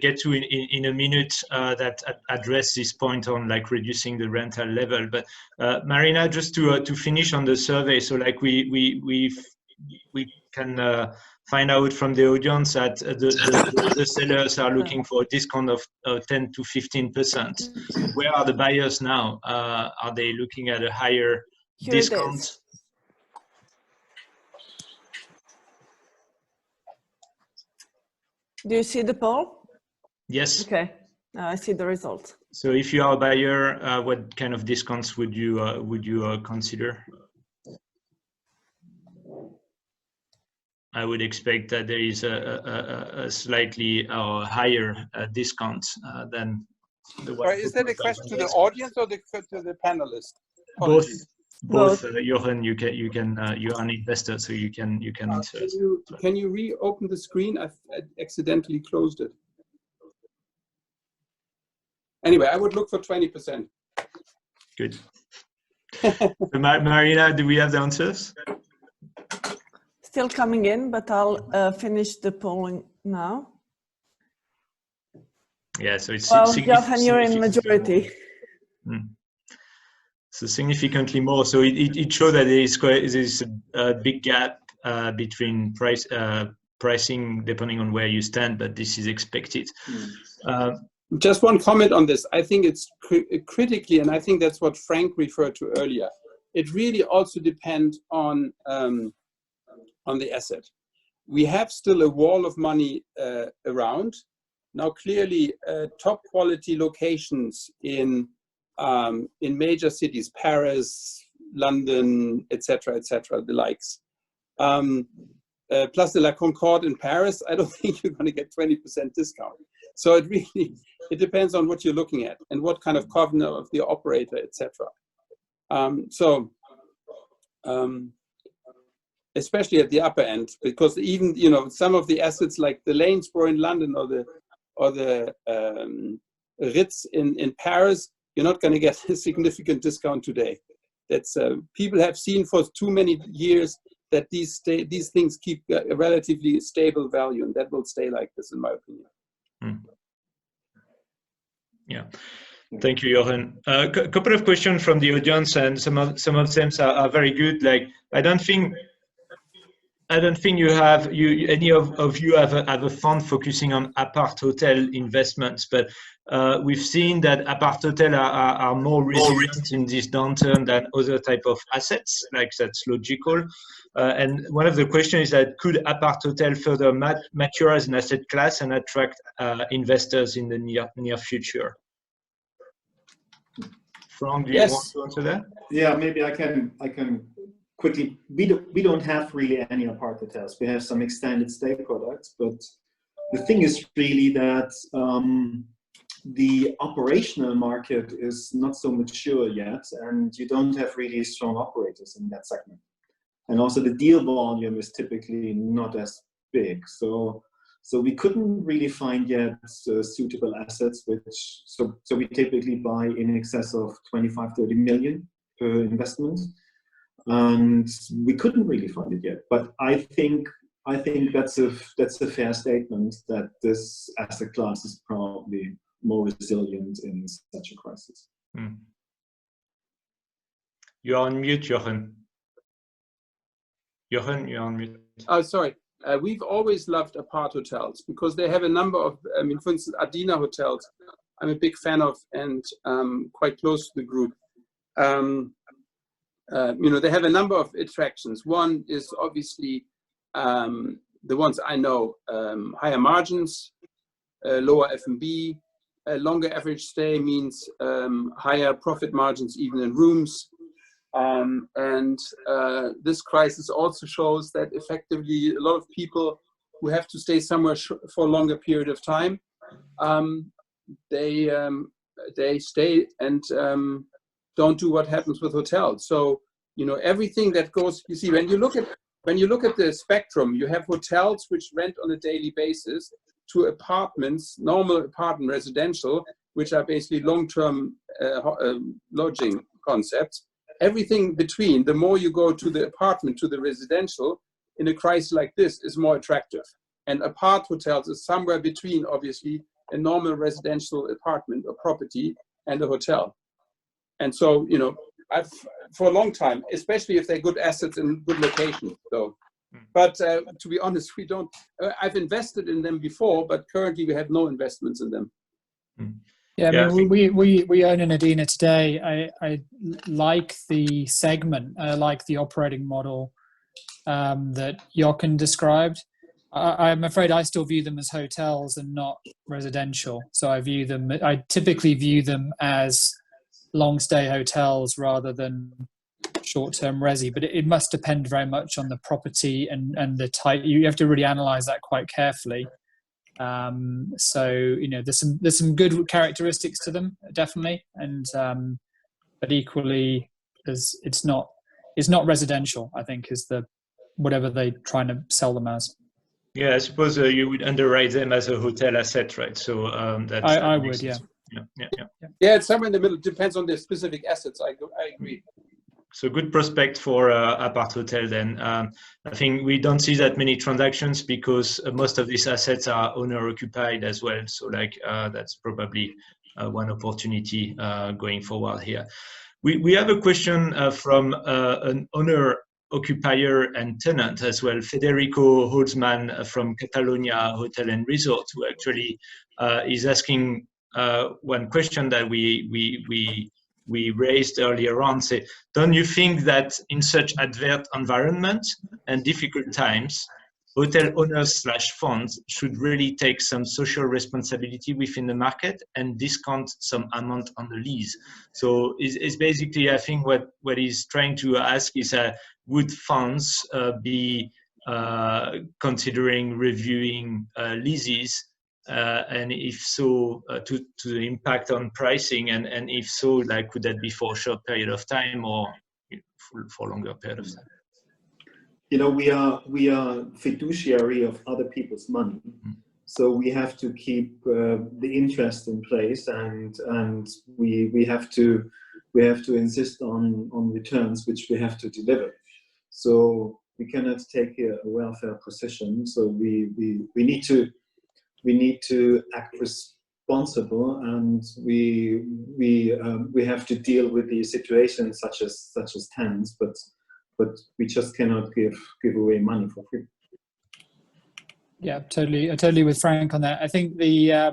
S3: get to in a minute that address this point on like reducing the rental level. But Marina, just to finish on the survey, so like we can find out from the audience that the sellers are looking for a discount of 10 to 15%. Where are the buyers now? Are they looking at a higher discount?
S1: Do you see the poll?
S3: Yes.
S1: Okay, now I see the results.
S3: So if you are a buyer, what kind of discounts would you consider? I would expect that there is a slightly higher discount than the one.
S2: Is that a question to the audience or to the panelists?
S3: Both. Jochen, you are an investor, so you can answer.
S2: Can you reopen the screen? I accidentally closed it. Anyway, I would look for 20%.
S3: Good. So, Marina, do we have the answers?
S1: Still coming in, but I'll finish the polling now.
S3: Yeah, so it's
S1: Jochen, you're in majority.
S3: So significantly more. So it shows that there is a big gap between pricing depending on where you stand, but this is expected.
S2: Just one comment on this. I think it's critically, and I think that's what Frank referred to earlier. It really also depends on the asset. We have still a wall of money around. Now, clearly, top quality locations in major cities, Paris, London, etc., the likes. Place de la Concorde in Paris, I don't think you're going to get 20% discount. So it depends on what you're looking at and what kind of covenant of the operator, etc. Especially at the upper end, because even some of the assets like the Lanesborough in London or the Ritz in Paris, you're not going to get a significant discount today. That's people have seen for too many years that these things keep a relatively stable value, and that will stay like this, in my opinion.
S3: Yeah, thank you, Jochen. A couple of questions from the audience, and some of them are very good. Like, I don't think any of you have a fund focusing on apart hotel investments, but we've seen that apart hotel are more resilient in this downturn than other type of assets. Like, that's logical. And one of the questions is that could apart hotel further mature as an asset class and attract investors in the near future? Frank, do you want to answer that?
S4: Yeah, maybe I can quickly. We don't have really any apart hotels. We have some extended stay products, but the thing is really that the operational market is not so mature yet, and you don't have really strong operators in that segment. And also the deal volume is typically not as big. So we couldn't really find yet suitable assets, so we typically buy in excess of 25-30 million per investment. And we couldn't really find it yet. But I think that's a fair statement that this asset class is probably more resilient in such a crisis.
S3: You're on mute, Jochen. Jochen, you're on mute.
S2: Oh, sorry. We've always loved apart hotels because they have a number of, for instance, IDEEA hotels, I'm a big fan of and quite close to the group. they have a number of attractions. One is obviously the ones I know, higher margins, lower F&B, a longer average stay means higher profit margins even in rooms. This crisis also shows that effectively a lot of people who have to stay somewhere for a longer period of time, they stay and don't do what happens with hotels. So everything that goes, you see, when you look at the spectrum, you have hotels which rent on a daily basis to apartments, normal apartment residential, which are basically long-term lodging concepts. Everything between, the more you go to the apartment, to the residential, in a crisis like this is more attractive. And apart hotels is somewhere between, obviously, a normal residential apartment or property and a hotel. And so, I've, for a long time, especially if they're good assets in good locations. So, but to be honest, we don't, I've invested in them before, but currently we have no investments in them.
S5: Yeah, I mean, we own an IDEEA today. I like the segment, I like the operating model that Jochen described. I'm afraid I still view them as hotels and not residential. So I typically view them as long stay hotels rather than short-term resi, but it must depend very much on the property and the type. You have to really analyze that quite carefully. So there's some good characteristics to them, definitely, and but equally it's not residential, I think, is the whatever they're trying to sell them as.
S3: Yeah, I suppose you would underwrite them as a hotel asset, right? So
S5: I would, yeah.
S2: Yeah, it's somewhere in the middle. Depends on the specific assets. I agree.
S3: So good prospect for apart hotel then. I think we don't see that many transactions because most of these assets are owner occupied as well. So that's probably one opportunity going forward here. We have a question from an owner occupier and tenant as well, Federico Holzman from Catalonia Hotel and Resort, who actually is asking one question that we raised earlier on. Say, don't you think that in such adverse environment and difficult times, hotel owners / funds should really take some social responsibility within the market and discount some amount on the lease? So it's basically, I think what he's trying to ask is, would funds be considering reviewing leases? And if so, to the impact on pricing, and if so, could that be for a short period of time or for a longer period of time?
S4: We are fiduciary of other people's money, so we have to keep the interest in place, and we have to insist on returns which we have to deliver. So we cannot take a welfare position. So we need to act responsible, and we have to deal with the situations such as tenants, but we just cannot give away money for free.
S5: Yeah, totally with Frank on that. I think I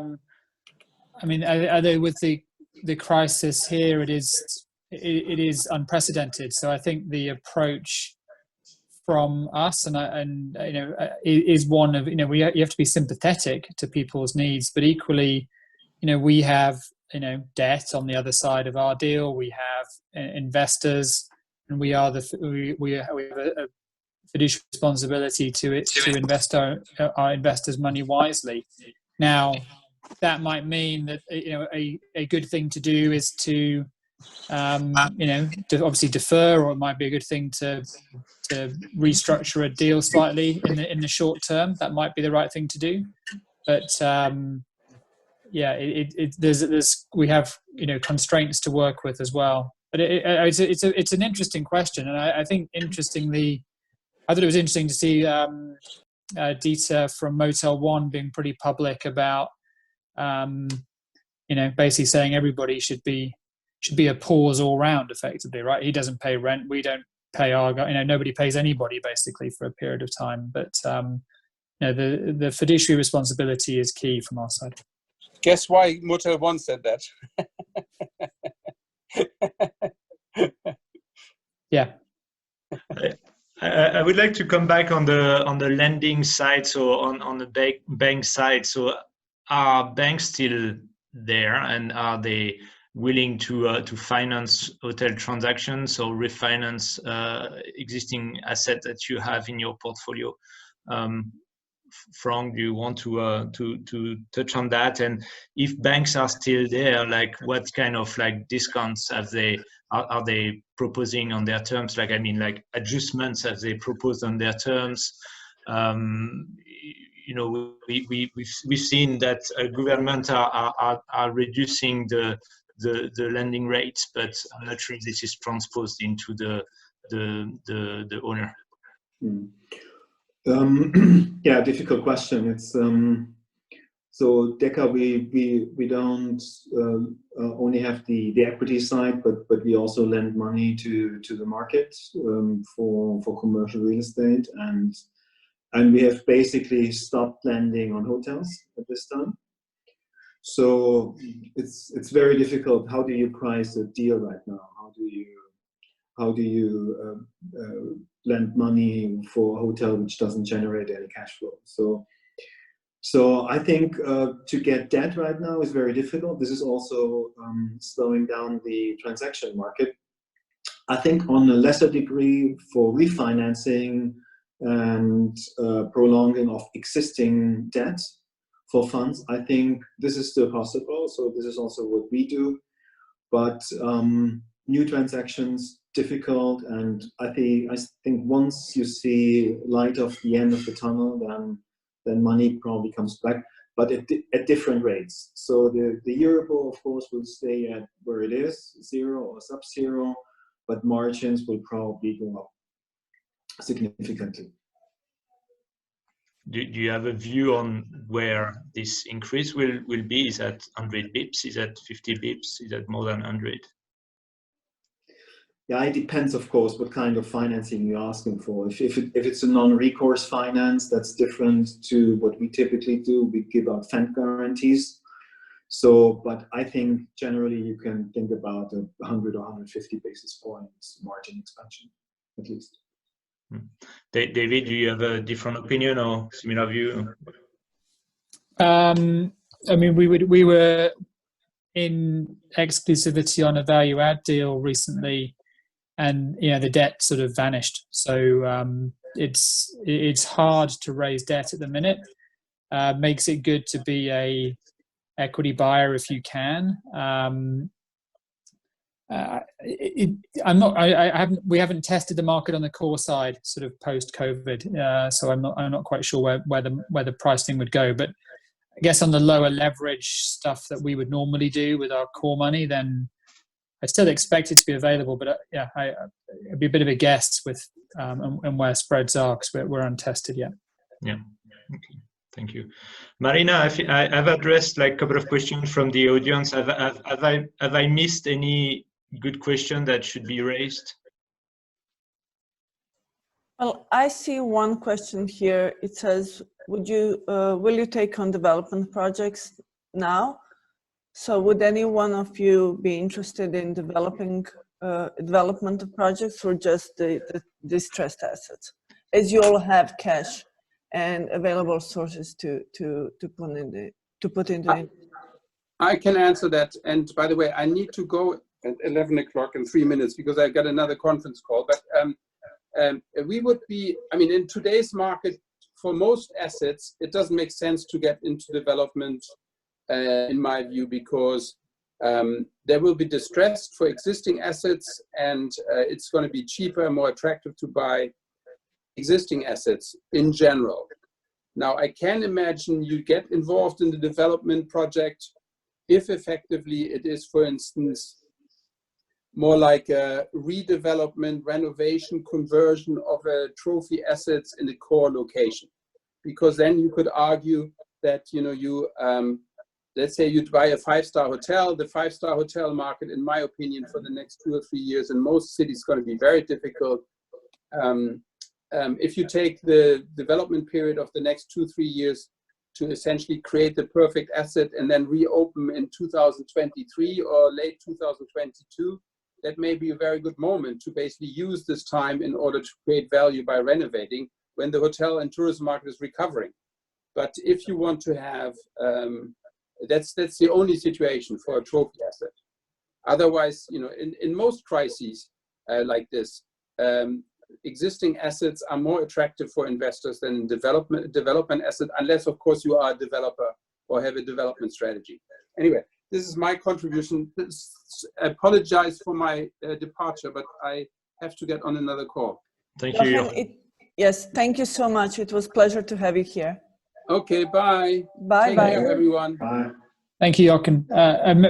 S5: mean, with the crisis here, it is unprecedented. So I think the approach from us and is one of, you have to be sympathetic to people's needs, but equally, we have debt on the other side of our deal. We have investors, and we have a fiduciary responsibility to invest our investors' money wisely. Now, that might mean that a good thing to do is to obviously defer, or it might be a good thing to restructure a deal slightly in the short term. That might be the right thing to do, but we have constraints to work with as well. But it's an interesting question, and I think I thought it was interesting to see Dieter from Motel One being pretty public about basically saying everybody should be a pause all round, effectively, right? He doesn't pay rent, we don't pay our nobody pays anybody basically for a period of time. But the fiduciary responsibility is key from our side.
S2: Guess why Motel One said that?
S5: Yeah.
S3: I would like to come back on the lending side, so on the bank side. So are banks still there, and are they willing to finance hotel transactions or refinance existing assets that you have in your portfolio? Frank, do you want to touch on that? And if banks are still there, like what kind of like discounts have they? Are they proposing on their terms? Like, I mean, like adjustments have they proposed on their terms? You know, we've seen that governments are reducing the lending rates, but I'm not sure if this is transposed into the owner.
S4: Yeah, difficult question. It's so Deka, we don't only have the equity side, but we also lend money to the market for commercial real estate, and we have basically stopped lending on hotels at this time. So it's very difficult. How do you price a deal right now? How do you lend money for a hotel which doesn't generate any cash flow? So I think to get debt right now is very difficult. This is also slowing down the transaction market. I think on a lesser degree for refinancing and prolonging of existing debt for funds, I think this is still possible. So this is also what we do. But new transactions, difficult, and I think once you see light of the end of the tunnel, then money probably comes back, but at different rates. So the Euribor, of course, will stay at where it is, 0 or sub-zero, but margins will probably go up significantly.
S3: Do you have a view on where this increase will be? Is that 100 bips? Is that 50 bips? Is that more than 100?
S4: Yeah, it depends, of course, what kind of financing you're asking for. If it's a non-recourse finance, that's different to what we typically do. We give out fund guarantees. So, but I think generally you can think about 100 or 150 basis points margin expansion, at least.
S3: David, do you have a different opinion or similar view?
S5: I mean, we were in exclusivity on a value add deal recently, and the debt sort of vanished. So it's hard to raise debt at the minute. Makes it good to be a equity buyer if you can. We haven't tested the market on the core side sort of post COVID, so I'm not quite sure where the pricing would go. But I guess on the lower leverage stuff that we would normally do with our core money, then I still expect it to be available. But it'd be a bit of a guess with and where spreads are, because we're untested yet.
S3: Yeah. Okay. Thank you, Marina. I've addressed like a couple of questions from the audience. Have I missed any good question that should be raised?
S1: Well, I see one question here. It says, will you take on development projects now? So would any one of you be interested in development of projects, or just the distressed assets, as you all have cash and available sources to put into it?
S2: I can answer that. And by the way, I need to go at 11 o'clock in 3 minutes because I got another conference call. But we would be, I mean, in today's market, for most assets, it doesn't make sense to get into development, in my view, because there will be distress for existing assets, and it's going to be cheaper and more attractive to buy existing assets in general. Now, I can imagine you get involved in the development project if effectively it is, for instance, more like a redevelopment, renovation, conversion of a trophy assets in the core location. Because then you could argue that, let's say you'd buy a 5-star hotel. The 5-star hotel market, in my opinion, for the next 2 or 3 years in most cities is going to be very difficult. If you take the development period of the next 2-3 years to essentially create the perfect asset and then reopen in 2023 or late 2022, that may be a very good moment to basically use this time in order to create value by renovating when the hotel and tourism market is recovering. But if you want to have, that's the only situation for a trophy asset. Otherwise, you know, in most crises like this, existing assets are more attractive for investors than development asset, unless of course you are a developer or have a development strategy. Anyway, this is my contribution. I apologize for my departure, but I have to get on another call.
S3: Thank you.
S1: Jochen, yes, thank you so much. It was a pleasure to have you here.
S2: Okay, bye.
S1: Bye.
S2: Take
S1: Bye.
S2: care, everyone.
S4: Bye.
S5: Thank you, Jochen.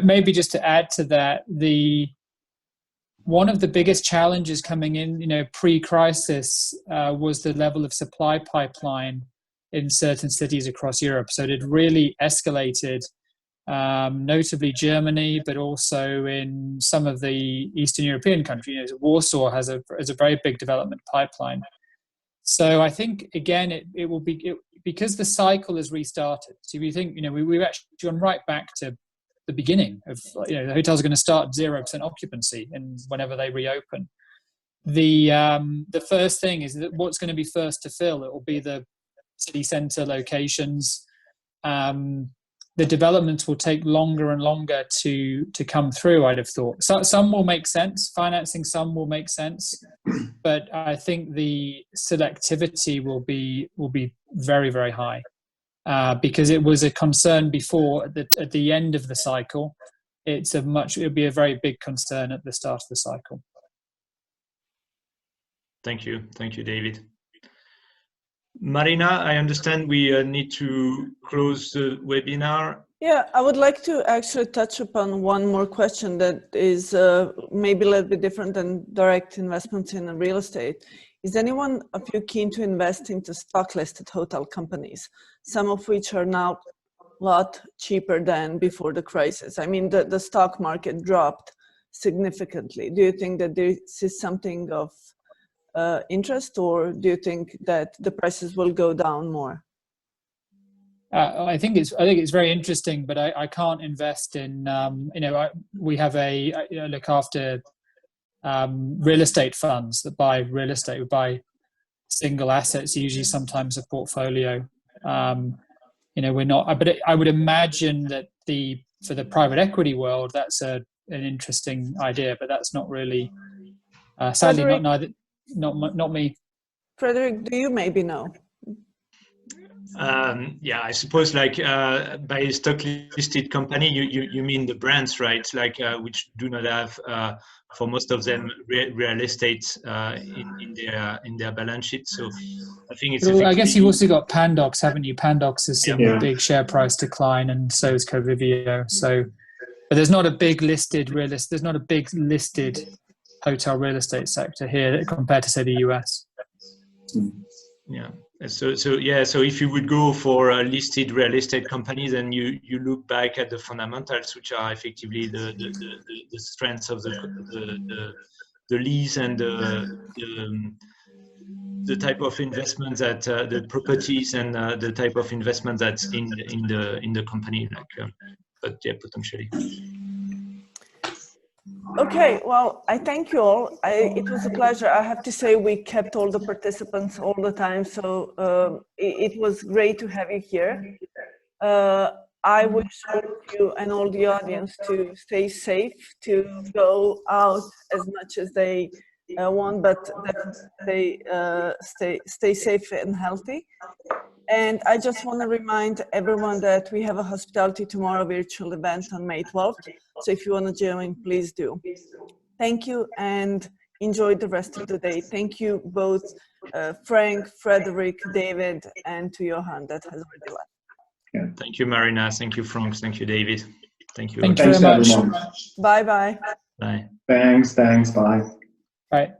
S5: Maybe just to add to that, one of the biggest challenges coming in, you know, pre-crisis was the level of supply pipeline in certain cities across Europe. So it really escalated, notably Germany, but also in some of the Eastern European countries. You know, Warsaw has a very big development pipeline. So I think, again, it will be, because the cycle has restarted. So if you think, you know, we've actually gone right back to the beginning of, you know, the hotels are going to start 0% occupancy and whenever they reopen. The first thing is that what's going to be first to fill, it will be the city centre locations. The developments will take longer and longer to come through, I'd have thought. So, some will make sense, financing some will make sense, but I think the selectivity will be very, very high, because it was a concern before at the end of the cycle. It'll be a very big concern at the start of the cycle.
S3: Thank you, David. Marina, I understand we need to close the webinar.
S1: Yeah, I would like to actually touch upon one more question that is maybe a little bit different than direct investments in real estate. Is anyone of you keen to invest into stock-listed hotel companies, some of which are now a lot cheaper than before the crisis? I mean, the stock market dropped significantly. Do you think that this is something of interest, or do you think that the prices will go down more?
S5: I think it's very interesting, but I can't invest in. We have look after real estate funds that buy real estate. We buy single assets, usually sometimes a portfolio. We're not. But I would imagine that for the private equity world, that's an interesting idea, but that's not really. Sadly,
S1: Frederic,
S5: not me.
S1: Frederic, do you maybe know?
S3: I suppose by a stock listed company, you mean the brands, right? Which do not have, for most of them, real estate in their balance sheet. So I think it's.
S5: I guess you've also got Pandox, haven't you? Pandox has seen a big share price decline, and so is Covivio. So, but there's not a big listed There's not a big listed hotel real estate sector here compared to, say, the US.
S3: Yeah. So if you would go for a listed real estate company, then you look back at the fundamentals, which are effectively the strengths of the lease and the type of investment that the properties and the type of investment that's in the company. Potentially.
S1: Okay, well, I thank you all. It was a pleasure. I have to say we kept all the participants all the time, so it was great to have you here. I wish all of you and all the audience to stay safe, to go out as much as they want, but stay safe and healthy. And I just want to remind everyone that we have a Hospitality Tomorrow virtual event on May 12th. So if you want to join, please do. Thank you and enjoy the rest of the day. Thank you both, Frank, Frederic, David, and to Jochen that has already left.
S3: Yeah. Thank you, Marina. Thank you, Frank. Thank you, David. Thank you.
S5: Thank you very much.
S1: Bye-bye.
S3: Bye.
S4: Thanks. Bye.
S5: Bye.